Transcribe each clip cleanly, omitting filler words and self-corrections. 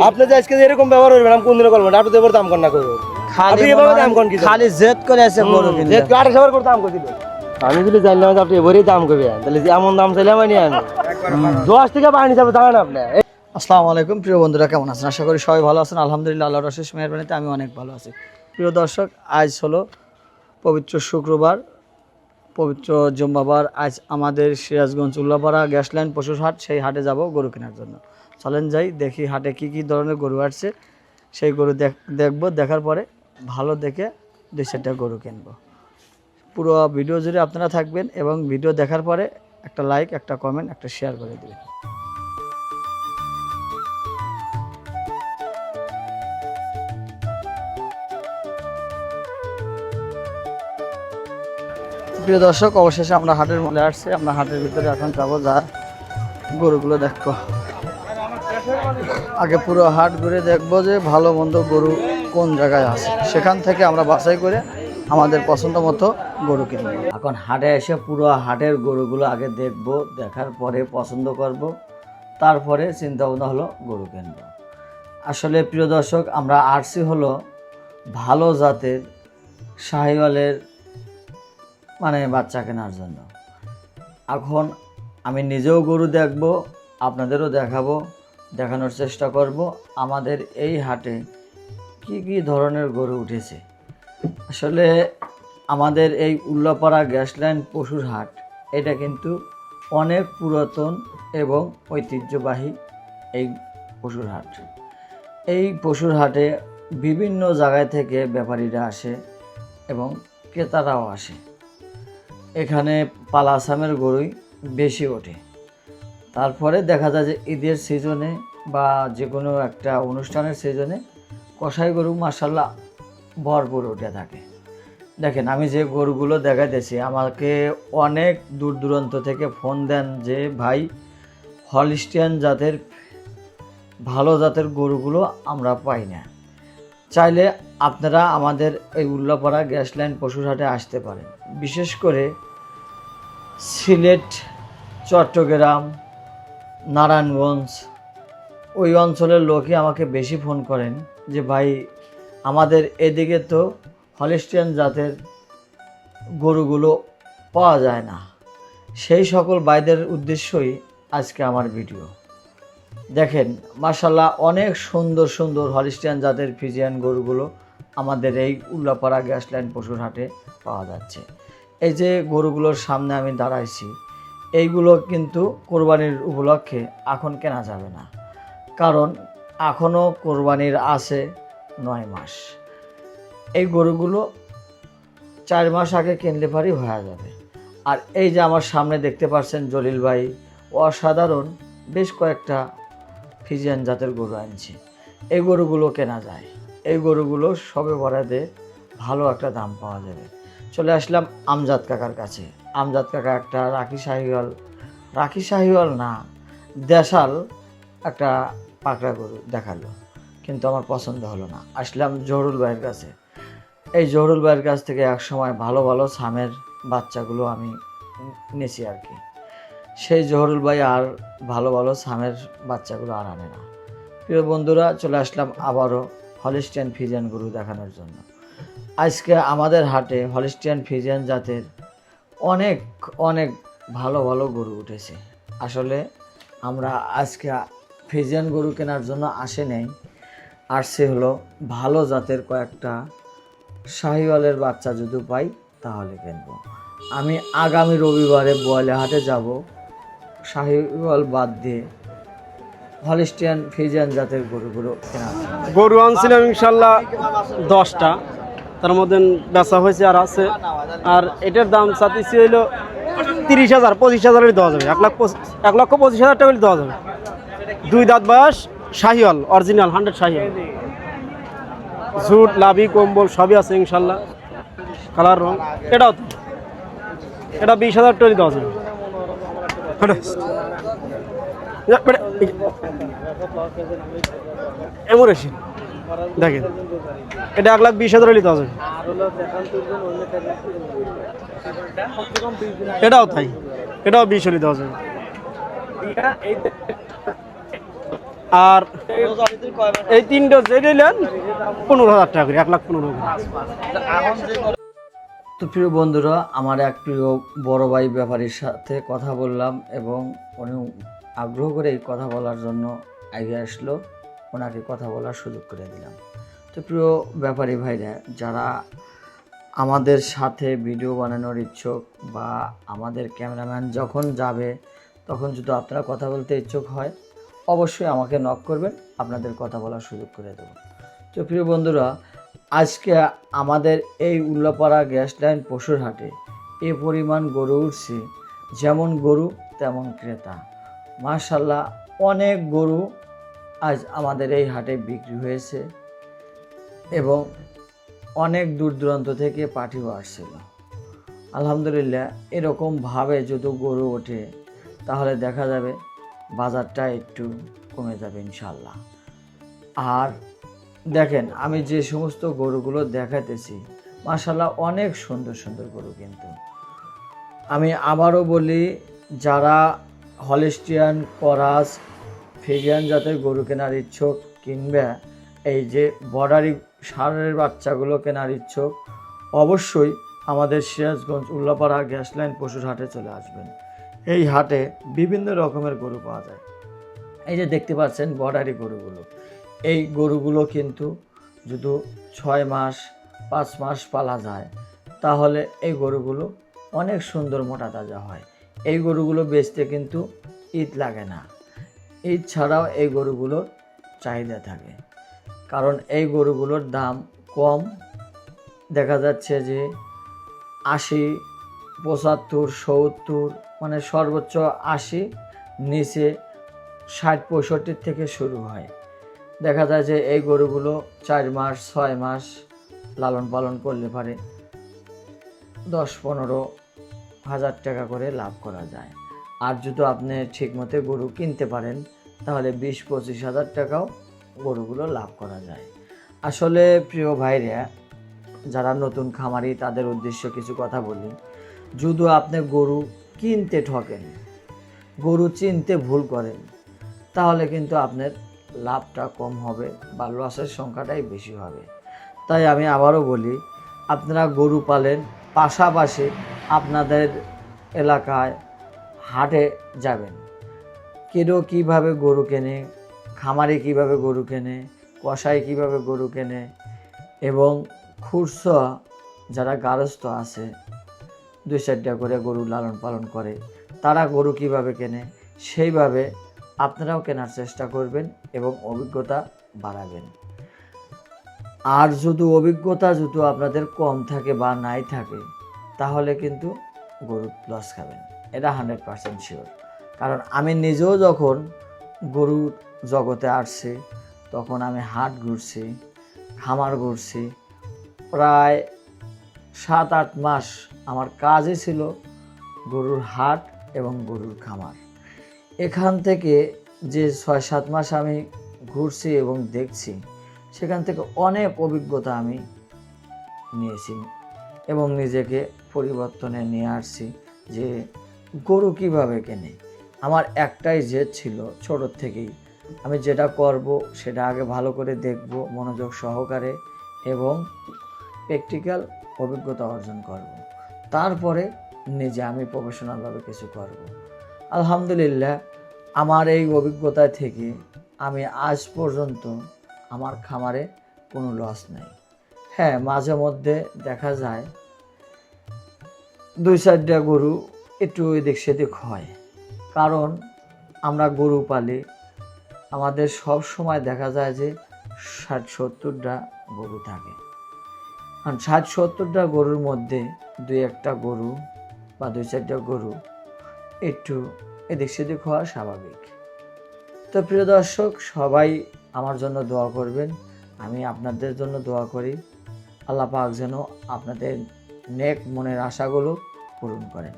আপনি যে আজকে এরকম ব্যবহার করবেন আমি কোনদিনও করবো না, আপনি তো এবার দাম কর না করবো খালি জেদ করে আছে গরু কিনতে। যেহেতু 28,000 করে দাম করে দিল। আমি যদি জানলাম যে আপনি এবারই দাম করবেন তাহলে এমন দাম চাইলে আমি নিয়ে আনি 10 থেকে 12 হিসাবে দাঁড়ান আপনি। আসসালামু আলাইকুম প্রিয় বন্ধুরা, কেমন আছেন? আশা করি সবাই ভালো আছেন। আলহামদুলিল্লাহ, আল্লাহর অশেষ মেহেরবানিতে আমি অনেক ভালো আছি। প্রিয় দর্শক, আজ হলো পবিত্র শুক্রবার, পবিত্র জুম্মাবার। আজ আমাদের সিরাজগঞ্জ উল্লাপাড়া গ্যাস লাইন পশুর হাট, সেই হাটে যাব গরু কেনার জন্য। চলেন যাই, দেখি হাটে কি কি ধরনের গরু আসছে। সেই গরু দেখবো, দেখার পরে ভালো দেখে 2-4টা গরু কিনবো। পুরো ভিডিও জুড়ে আপনারা থাকবেন এবং ভিডিও দেখার পরে একটা লাইক, একটা কমেন্ট, একটা শেয়ার করে দেবেন। প্রিয় দর্শক, অবশেষে আমরা হাটের মধ্যে আসছি। আমরা হাটের ভিতরে এখন যাবো, যা গরুগুলো দেখবো। আগে পুরো হাট ঘুরে দেখবো যে ভালো মন্দ গরু কোন জায়গায় আছে, সেখান থেকে আমরা বাছাই করে আমাদের পছন্দ মতো গরু কিনবো। এখন হাটে এসে পুরো হাটের গরুগুলো আগে দেখবো, দেখার পরে পছন্দ করব, তারপরে চিন্তা ভাবনা হলো গরু কিনবো। আসলে প্রিয় দর্শক, আমরা আসছি হলো ভালো জাতের শাহিওয়ালের বাচ্চা কেনার জন্য। এখন আমি নিজেও গরু দেখব, আপনাদেরও দেখাবো, দেখানোর চেষ্টা করব আমাদের এই হাটে কি কি ধরনের গরু উঠেছে। আসলে আমাদের এই উল্লাপাড়া গ্যাস লাইন পশুর হাট, এটা কিন্তু অনেক পুরাতন এবং ঐতিহ্যবাহী এই পশুর হাট। এই পশুর হাটে বিভিন্ন জায়গায় থেকে ব্যাপারীরা আসে এবং ক্রেতারাও আসে। এখানে পালা আসামের গরুই বেশি ওঠে। তারপরে দেখা যায় যে ঈদের সিজনে বা যে কোনো একটা অনুষ্ঠানের সিজনে কসাই গরু মাশাআল্লাহ ভরপুর উঠে থাকে। দেখেন, আমি যে গরুগুলো দেখাইতেছি, আমাকে অনেক দূর দূরান্ত থেকে ফোন দেন যে ভাই, হলিস্টিয়ান জাতের ভালো জাতের গরুগুলো আমরা পাই না। চাইলে আপনারা আমাদের এই উল্লাপাড়া গ্যাস লাইন পশুর হাটে আসতে পারেন। বিশেষ করে সিলেট, চট্টগ্রাম, নারায়ণগঞ্জ ওই অঞ্চলের লোকই আমাকে বেশি ফোন করেন যে ভাই, আমাদের এদিকে তো হলিস্টিয়ান জাতের গরুগুলো পাওয়া যায় না। সেই সকল ভাইদের উদ্দেশ্যই আজকে আমার ভিডিও। দেখেন, মাশাআল্লাহ অনেক সুন্দর সুন্দর হলিস্টিয়ান জাতের ফ্রিজিয়ান গরুগুলো আমাদের এই উল্লাপাড়া গ্যাস লাইন পশুর হাটে পাওয়া যাচ্ছে। এই যে গরুগুলোর সামনে আমি দাঁড়াইছি, এইগুলো কিন্তু কোরবানির উপলক্ষে এখন কেনা যাবে না, কারণ এখনও কোরবানির আছে 9 মাস। এই গরুগুলো 4 মাস আগে কিনলে পারি হয়ে যাবে। আর এই যে আমার সামনে দেখতে পাচ্ছেন জলিল ভাই অসাধারণ বেশ কয়েকটা ফ্রিজিয়ান জাতের গরু আনছে। এই গরুগুলো কেনা যায়, এই গরুগুলো সবে বরাদে ভালো একটা দাম পাওয়া যাবে। চলে আসলাম আমজাদ কাকার কাছে। আমজাদ কাকা একটা রাখি শাহিওয়াল না, দেশাল একটা পাকড়া গরু দেখালো, কিন্তু আমার পছন্দ হলো না। আসলাম জহুরুল ভাইয়ের কাছে। এই জহুরুল ভাইয়ের কাছ থেকে এক সময় ভালো ভালো ছামের বাচ্চাগুলো আমি নিয়েছি আর কি। সেই জহুরুল ভাই আর ভালো ভালো ছামের বাচ্চাগুলো আর আনে না। প্রিয় বন্ধুরা, চলে আসলাম আবারও হলিস্টিয়ান ফ্রিজিয়ান গরু দেখানোর জন্য। আজকে আমাদের হাটে হলিস্টিয়ান ফ্রিজিয়ান জাতের অনেক অনেক ভালো ভালো গরু উঠেছে। আসলে আমরা আজকে ফ্রিজিয়ান গরু কেনার জন্য আসে নেই, আসছে হলো ভালো জাতের কয়েকটা শাহিওয়ালের বাচ্চা যদি পাই তাহলে কিনবো। আমি আগামী রবিবারে বোয়ালে হাটে যাব, শাহিওয়াল বাদ দিয়ে হলিস্টিয়ান ফ্রিজিয়ান জাতের গরুগুলো কেনা। গরু আনছিলাম ইনশাল্লাহ 10টা, তার মধ্যে বেচা হয়েছে আর আছে। আর এটার দাম চাচ্ছি হইলো 30,000, 25,000 দেওয়া যাবে। 1,25,000 টাকা দেওয়া যাবে। 2 দাঁত বয়স, শাহিওয়াল অরিজিনাল 100 শাহিওয়াল, ঝুট লাভি কম্বল সবই আছে ইনশাল্লাহ। কালার রং এটাও তো, এটা 20,000 টাকা দেওয়া যাবে। এমরেশি দেখেন, এটা 1,20,000 দেওয়া যাবে। এটাও তাই, এটাও 20 দেওয়া যাবে। আর এই 3টা যে নিলেন 15,000 টাকা করে, 1,15,000। তো প্রিয় বন্ধুরা, আমার এক প্রিয় বড় ভাই ব্যাপারীর সাথে কথা বললাম এবং উনি আগ্রহ করে এই কথা বলার জন্য এগিয়ে আসলো, ওনাকে কথা বলার সুযোগ করে দিলাম। তো প্রিয় ব্যাপারী ভাইরা, যারা আমাদের সাথে ভিডিও বানানোর ইচ্ছুক বা আমাদের ক্যামেরাম্যান যখন যাবে তখন যদি আপনারা কথা বলতে ইচ্ছুক হয়, অবশ্যই আমাকে নক করবেন, আপনাদের কথা বলার সুযোগ করে দেব। তো প্রিয় বন্ধুরা, আজকে আমাদের এই উল্লাপাড়া গ্যাস লাইন পশুর হাটে এ পরিমাণ গরু উঠছে, যেমন গরু তেমন ক্রেতা। মাশাআল্লাহ, অনেক গরু আজ আমাদের এই হাটে বিক্রি হয়েছে এবং অনেক দূর দূরান্ত থেকে পাঠিও আসছিল। আলহামদুলিল্লাহ, এরকমভাবে যদি গরু ওঠে তাহলে দেখা যাবে বাজারটা একটু কমে যাবে ইনশাল্লাহ। আর দেখেন, আমি যে সমস্ত গরুগুলো দেখাতেছি মাশাআল্লাহ অনেক সুন্দর সুন্দর গরু, কিন্তু আমি আবারও বলি, যারা হলিস্টিয়ান, করাস, ফিজিয়ান জাতের গরু কেনার ইচ্ছুক কিংবা এই যে বর্ডারি ষাঁড়ের বাচ্চাগুলো কেনার ইচ্ছুক, অবশ্যই আমাদের সিরাজগঞ্জ উল্লাপাড়া গ্যাস লাইন পশুর হাটে চলে আসবেন। এই হাটে বিভিন্ন রকমের গরু পাওয়া যায়। এই যে দেখতে পাচ্ছেন বর্ডারি গরুগুলো, এই গরুগুলো কিন্তু যদি 6 মাস 5 মাস পালা যায় তাহলে এই গরুগুলো অনেক সুন্দর মোটা তাজা হয়। এই গরুগুলো বেচতে কিন্তু ঈদ লাগে না, ঈদ ছাড়াও এই গরুগুলোর চাহিদা থাকে, কারণ এই গরুগুলোর দাম কম। দেখা যাচ্ছে যে 80, 75, 70, মানে সর্বোচ্চ 80, নিচে 60, 65 থেকে শুরু হয়। দেখা যায় যে এই গরুগুলো 4 মাস 6 মাস লালন পালন করলে পারে 10-15 হাজার টাকা করে লাভ করা যায়। আর যদি আপনি ঠিকমতো গরু কিনতে পারেন তাহলে 20-25 হাজার টাকাও গরুগুলো লাভ করা যায়। আসলে প্রিয় ভাইরা, যারা নতুন খামারি তাদের উদ্দেশ্যে কিছু কথা বলি। যদি আপনি গরু কিনতে ঠকেন, গরু চিনতে ভুল করেন, তাহলে কিন্তু আপনার লাভটা কম হবে বা লসের সংখ্যাটাই বেশি হবে। তাই আমি আবারও বলি, আপনারা গরু পালেন, পাশাপাশি আপনাদের এলাকায় হাটে যাবেন। কেউ কীভাবে গরু কেনে, খামারি কীভাবে গরু কেনে, কসাই কীভাবে গরু কেনে, এবং খুরসা যারা গারস্থ আছে 2-4টা করে গরু লালন পালন করে, তারা গরু কীভাবে কেনে, সেইভাবে আপনারাও কেনার চেষ্টা করবেন এবং অভিজ্ঞতা বাড়াবেন। আর যদি অভিজ্ঞতা আপনাদের কম থাকে বা নাই থাকে তাহলে কিন্তু গরু লস খাবেন, এটা 100% শিওর। কারণ আমি নিজেও যখন গরুর জগতে আসছি তখন আমি হাট ঘুরছি, খামার ঘুরছি, প্রায় 7-8 মাস আমার কাজই ছিল গরুর হাট এবং গরুর খামার। এখান থেকে যে 6-7 মাস আমি ঘুরছি এবং দেখছি, সেখান থেকে অনেক অভিজ্ঞতা আমি নিয়েছি এবং নিজেকে পরিবর্তনে নিয়ে আসছি যে গরু কিভাবে কেনে। আমার একটাই জেদ ছিল ছোটোর থেকেই, আমি যেটা করব সেটা আগে ভালো করে দেখব মনোযোগ সহকারে এবং প্র্যাকটিক্যাল অভিজ্ঞতা অর্জন করব, তারপরে নিজে আমি প্রফেশনালভাবে কিছু করব। আলহামদুলিল্লাহ, আমার এই অভিজ্ঞতা থেকে আমি আজ পর্যন্ত আমার খামারে কোনো লস নেই। হ্যাঁ, মাঝে মধ্যে দেখা যায় 2-4টা গরু একটু এদিক সেদিক হয়, কারণ আমরা গরু পালি, আমাদের সব সময় দেখা যায় যে 60-70টা গরু থাকে। কারণ 60-70টা গরুর মধ্যে 2-1টা গরু বা 2-4টা গরু একটু এদিক সেদিক হওয়া স্বাভাবিক। তো প্রিয় দর্শক, সবাই আমার জন্য দোয়া করবেন, আমি আপনাদের জন্য দোয়া করি। আল্লাহ পাক যেন আপনাদের নেক মনের আশাগুলো পূরণ করেন।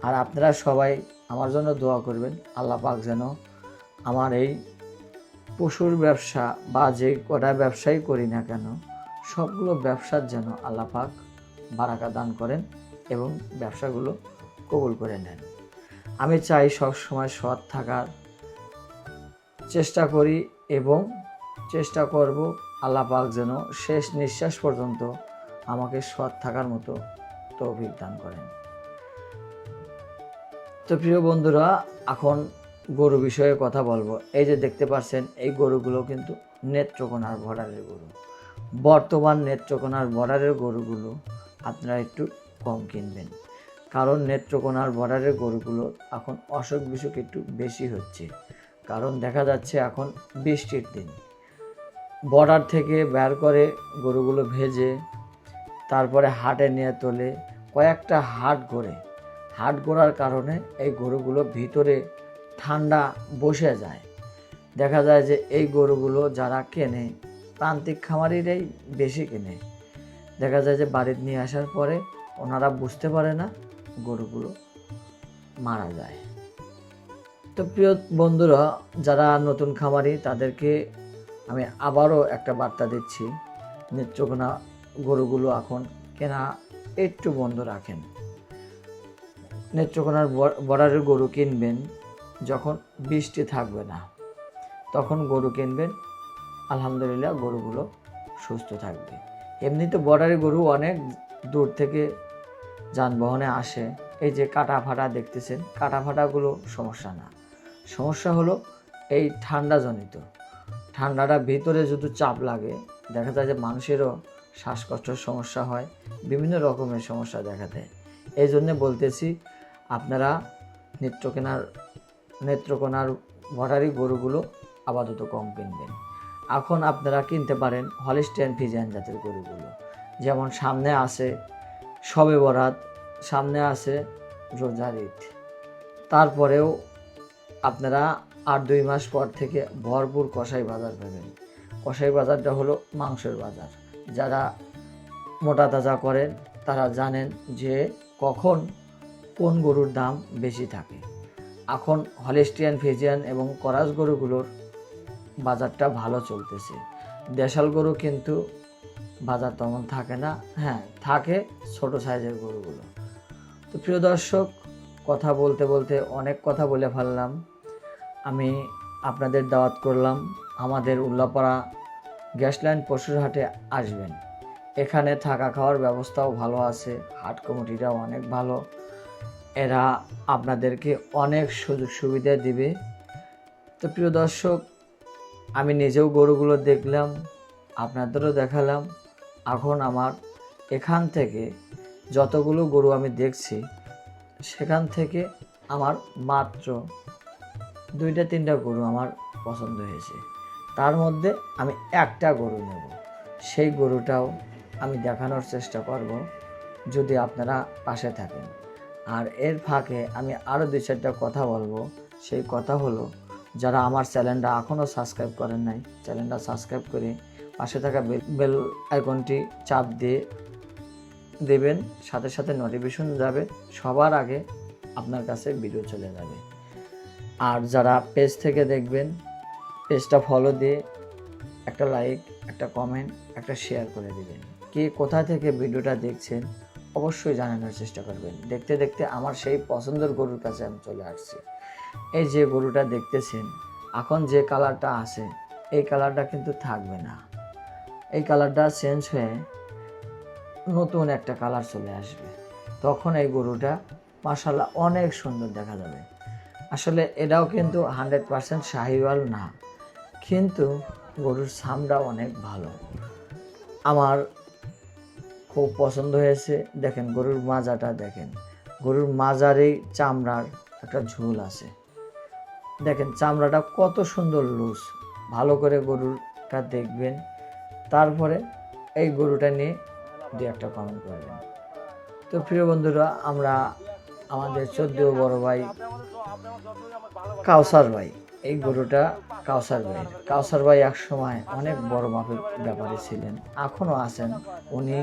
আর আপনারা সবাই আমার জন্য দোয়া করবেন, আল্লাহ পাক যেন আমার এই পশুর ব্যবসা বা যে কটা ব্যবসাই করি না কেন, সবগুলো ব্যবসার যেন আল্লাহ পাক বারাকা দান করেন এবং ব্যবসাগুলো কবুল করে নেন। আমি চাই সব সময় সৎ থাকার, চেষ্টা করি এবং চেষ্টা করব আল্লাহ পাক যেন শেষ নিঃশ্বাস পর্যন্ত আমাকে সৎ থাকার মতো তৌফিক দান করেন। তো প্রিয় বন্ধুরা, এখন গরু বিষয়ে কথা বলবো। এই যে দেখতে পাচ্ছেন, এই গরুগুলো কিন্তু নেত্রকোনার বর্ডারের গরু। বর্তমান নেত্রকোনার বর্ডারের গরুগুলো আপনারা একটু কম কিনবেন, কারণ নেত্রকোনার বর্ডারের গরুগুলো এখন অসুখ বিসুখ একটু বেশি হচ্ছে। কারণ দেখা যাচ্ছে এখন বৃষ্টির দিন, বর্ডার থেকে বের করে গরুগুলো ভেজে তারপরে হাটে নিয়ে তোলে, কয়েকটা হাট ঘোরার কারণে এই গরুগুলো ভিতরে ঠান্ডা বসে যায়। দেখা যায় যে এই গরুগুলো যারা কেনে, প্রান্তিক খামারিরাই বেশি কেনে। দেখা যায় যে বাড়িতে নিয়ে আসার পরে ওনারা বুঝতে পারে না, গরুগুলো মারা যায়। তো প্রিয় বন্ধুরা, যারা নতুন খামারি তাদেরকে আমি আবারও একটা বার্তা দিচ্ছি, নেত্রকোনা গরুগুলো এখন কেনা একটু বন্ধ রাখেন। নেত্রকোনার বর্ডারের গরু কিনবেন যখন বৃষ্টি থাকবে না, তখন গরু কিনবেন। আলহামদুলিল্লাহ গরুগুলো সুস্থ থাকবে। এমনিতে বর্ডারের গরু অনেক দূর থেকে যানবাহনে আসে। এই যে কাটা ফাটা দেখতেছেন, কাটা ফাটাগুলো সমস্যা না, সমস্যা হলো এই ঠান্ডাজনিত। ঠান্ডাটা ভিতরে যদি চাপ লাগে, দেখা যায় যে মানুষেরও শ্বাসকষ্টের সমস্যা হয়, বিভিন্ন রকমের সমস্যা দেখা দেয়। এই জন্য বলতেছি, আপনারা নেত্রকোনার বর্ডারি গরুগুলো আপাতত কম কিনবেন। এখন আপনারা কিনতে পারেন হলিস্টিয়ান ফ্রিজিয়ান জাতের গরুগুলো। যেমন সামনে আছে শবে বরাত, সামনে আছে রোজার ঈদ, তারপরেও আপনারা 8-2 মাস পর থেকে ভরপুর কসাই বাজার পাবেন। কসাই বাজারটা হলো মাংসের বাজার। যারা মোটা তাজা করেন তারা জানেন যে কখন কোন গরুর দাম বেশি থাকে। এখন হলিস্টিয়ান ফ্রিজিয়ান এবং করাস গরুগুলোর বাজারটা ভালো চলতেছে। দেশাল গরু কিন্তু বাজার তেমন থাকে না, হ্যাঁ থাকে ছোট সাইজের গরুগুলো। তো প্রিয় দর্শক, কথা বলতে বলতে অনেক কথা বলে ফেললাম। আমি আপনাদের দাওয়াত করলাম, আমাদের উল্লাপাড়া গ্যাসলাইন পশুর হাটে আসবেন। এখানে থাকা খাওয়ার ব্যবস্থাও ভালো আছে, হাট কমিটিটাও অনেক ভালো। এরা আপনাদেরকে অনেক সুযোগ সুবিধা দিবে। তো প্রিয় দর্শক, আমি নিজেও গরুগুলো দেখলাম, আপনাদেরও দেখালাম। এখন আমার এখান থেকে যতগুলো গরু আমি দেখছি, সেখান থেকে আমার মাত্র 2-3টা গরু আমার পছন্দ হয়েছে। তার মধ্যে আমি একটা গরু নেব, সেই গরুটাও আমি দেখানোর চেষ্টা করব যদি আপনারা পাশে থাকেন। আর এর ফাঁকে আমি আরও 2-4টা কথা বলবো। সেই কথা হলো, যারা আমার চ্যানেলটা এখনও সাবস্ক্রাইব করেন নাই, চ্যানেলটা সাবস্ক্রাইব করে পাশে থাকা বেল আইকনটি চাপ দিয়ে দেবেন, সাথে সাথে নোটিফিকেশন যাবে, সবার আগে আপনার কাছে ভিডিও চলে যাবে। আর যারা পেজ থেকে দেখবেন, পেজটা ফলো দিয়ে একটা লাইক, একটা কমেন্ট, একটা শেয়ার করে দিবেন। কে কোথা থেকে ভিডিওটা দেখছেন অবশ্যই জানানোর চেষ্টা করবেন। দেখতে দেখতে আমার সেই পছন্দের গরুর কাছে আমি চলে আসছি। এই যে গরুটা দেখতেছেন, এখন যে কালারটা আছে, এই কালারটা কিন্তু থাকবে না। এই কালারটা চেঞ্জ হয়ে নতুন একটা কালার চলে আসবে, তখন এই গরুটা মাশাআল্লাহ অনেক সুন্দর দেখা যাবে। আসলে এটাও কিন্তু 100% শাহিওয়াল না, কিন্তু গরুর ছামটা অনেক ভালো, আমার খুব পছন্দ হয়েছে। দেখেন গরুর মাজাটা, দেখেন গরুর মাজারে চামড়ার একটা ঝুল আছে, দেখেন চামড়াটা কত সুন্দর লুজ। ভালো করে গরুটা দেখবেন, তারপরে এই গরুটা নিয়ে 2-একটা কমেন্ট করবেন। তো প্রিয় বন্ধুরা, আমরা আমাদের 14 বড় ভাই কাউসার ভাই, এই গরুটা কাউসার ভাই এক সময় অনেক বড় মাপের ব্যাপারী ছিলেন, এখনও আছেন। উনি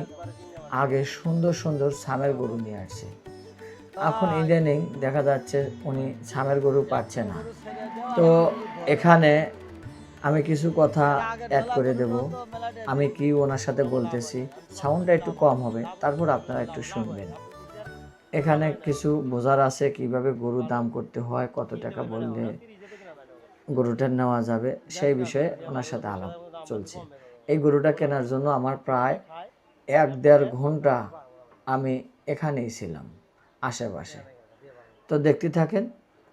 আগে সুন্দর সুন্দর ছামের গরু নিয়ে আসছে, এখন ইদানিং দেখা যাচ্ছে উনি ছামের গরু পাচ্ছে না। তো এখানে আমি কিছু কথা অ্যাড করে দেব, আমি কি ওনার সাথে বলতেছি, সাউন্ডটা একটু কম হবে, তারপর আপনারা একটু শুনবেন। এখানে কিছু বোঝার আছে, কিভাবে গরু দাম করতে হয়, কত টাকা বললে গরুটা নেওয়া যাবে সেই বিষয়ে ওনার সাথে আলাপ চলছে। এই গরুটা কেনার জন্য আমার প্রায় 1-1.5 ঘন্টা আমি এখানেই ছিলাম আশেপাশে। তো দেখতে থাকেন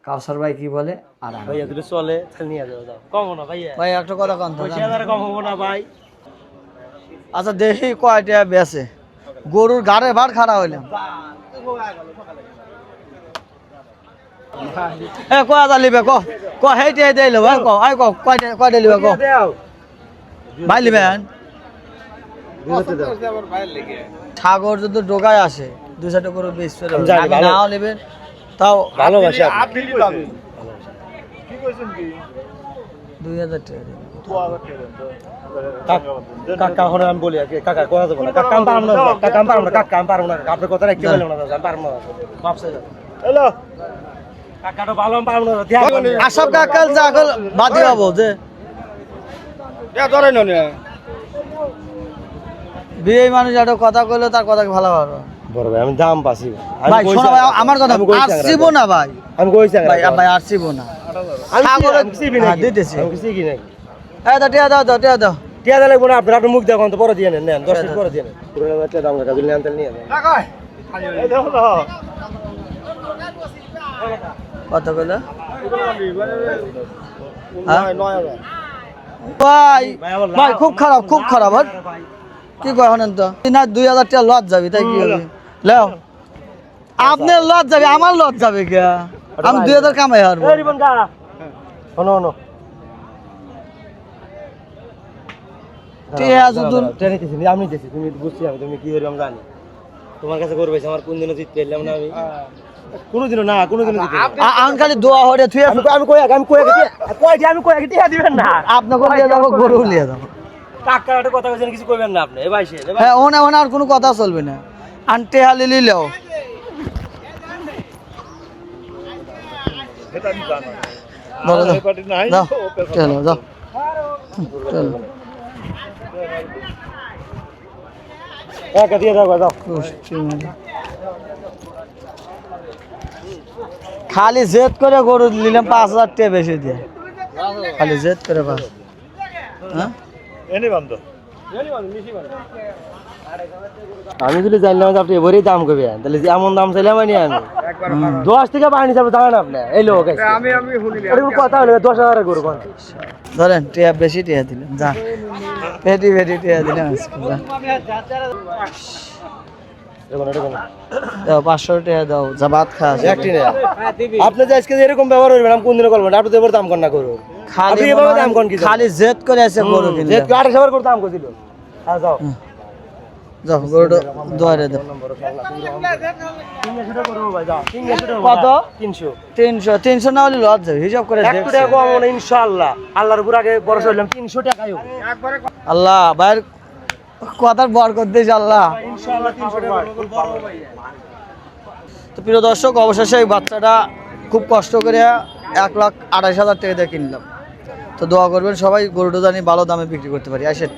কাউসার ভাই কি বলে। আর আমি ভাইয়া দুটো চলে তাহলে নিয়ে যাও যাও কম না ভাইয়া ভাই একটা কথা কন তো। 50,000 কম হবো না ভাই। আচ্ছা দেখি কয়টা বেছে গরুর গাড়ে ভাড় খাড়া হইলাম। এ কয় হাজার লিবে ক ক হেইটে দেই লো ভাই ক আই ক কয়টা লিবে ক দাও ভাই লিবেন। দুটো দাও ঠাকুর যদি ডোগায় আসে 2-4টা করে বেশ করে আমি জানি, ভালো। নাও নেবেন তাও ভালোবাসি আপনি কি পাবেন কি কইছেন কি 2000 টাকা দিবেন। কাকা হলে আমি বলি আর কি, কাকা কথা দেবো না, কাকা আমি পারবো না, কাকা আমি পারবো না, কাকা আমি পারবো না, আপনার কথা রাখতে পারলাম না, আমি পারবো না, মাপসে যাও। হ্যালো কাকাটা ভালো আমি পারবো না, ধ্যান করবে। আশাব কাকাল জাগল বাদি হবো যে এ ধরে নন বিয়ে মানুষ একটা কথা কইলো তার কথা ভালো ভালো। বড় ভাই আমি দাম পাচ্ছি ভাই শোনো ভাই আমার কথা আসছিব না ভাই আমি কইছি ভাই ভাই আসছিব না আমি সিবি হ্যাঁ, না দিতেছি। আমি কিছু কি নাকি এই তো টিয়া দাও তো টিয়া দাও। টিয়া দিলে কোন আপনার মুখ দেখুন তো পরে দিয়ে নেন, নেন 10 মিনিট পরে দিয়ে নেন, পুরো বাচ্চা দাম কাকা দিলে আনতে নিয়ে নেন। এই দেখো তো কত কইলো নয় 9000 ভাই ভাই খুব খারাপ আর কি কয় হনেন তো না 2000 টাকা লস যাবে তাই কি হবে লেও আপনার লস যাবে আমার লস যাবে কে আমি 2000 কামাই হারবো। এই রিবন গা শোনো শোনো টিয়া যদি ট্রেনে দিছি আমি দিছি, তুমি বুঝছি আমি, তুমি কি করবে আমি জানি, তোমার কাছে করবে আমার কোনদিনও জিততে এলাম না আমি, কোনোদিনও না কোনোদিনও জিততে আন খালি দোয়া হরে থুই আমি আমি কই আগে টিয়া দিবেন না, আপনাকে লিয়ে যাবো গরু লিয়ে যাবো। কাকা একটা কথা কইছেন কিছু কইবেন না আপনি, এ ভাই সে হ্যাঁ ওনা ওনা আর কোনো কথা চলবে না আনতে হালি লিলেও এটা আমি জানি বলো দাও পার্টি নাই দাও চলো যাও চলো এক দিয়ে দাও দাও খালি জেদ করে গরু নিলাম 5000 টাকা বেশি দিয়ে খালি জেদ করে পাস হ্যাঁ এনে বন্ধ আমি যদি জানলাম যে আপনি এবারেই দাম করবেন তাহলে যে এমন দাম চাইলাম আমি 10 থেকে বাড়ি যাবে জানেন আপনি এই লোক আমি শুনি এরকম কথা হলো 10,000 গরু কোন ধরেন টিয়া বেশি টিয়া দিলেন যা পেটি টিয়া দিলেন আজকে যা দেখুন এটা কোন দাও 500 টাকা দাও যা ভাত খা একটি না আপনি যে আজকে এরকম ব্যবহার করবেন আমি কোনদিনও করব না, আপনি তো এবার দাম কর না করো, খালি আপনি এভাবে দাম কোন কি খালি জেদ করে আছে গরু কিনলে যে 28,000 করে দাম কইছিল। আর যাও যাও গরুটা দোয়ারে দাও কত 300 300 না হলে লস যাবে হিসাব করে 1 টাকা কম না ইনশাআল্লাহ, আল্লাহর উপর আগে ভরসা হইলাম 300 টাকায় হবে আল্লাহ ভাইয়ের কথার বরকত দিস আল্লাহ। ইনশাআল্লাহ 300 টাকা তো প্রিয় দর্শক অবশেষে এই বাচ্চাটা খুব কষ্ট করে 1,28,000 টাকা দিয়ে কিনলাম। তো দোয়া করবেন সবাই গরুটা জানি ভালো দামে বিক্রি করতে পারি। আসেন।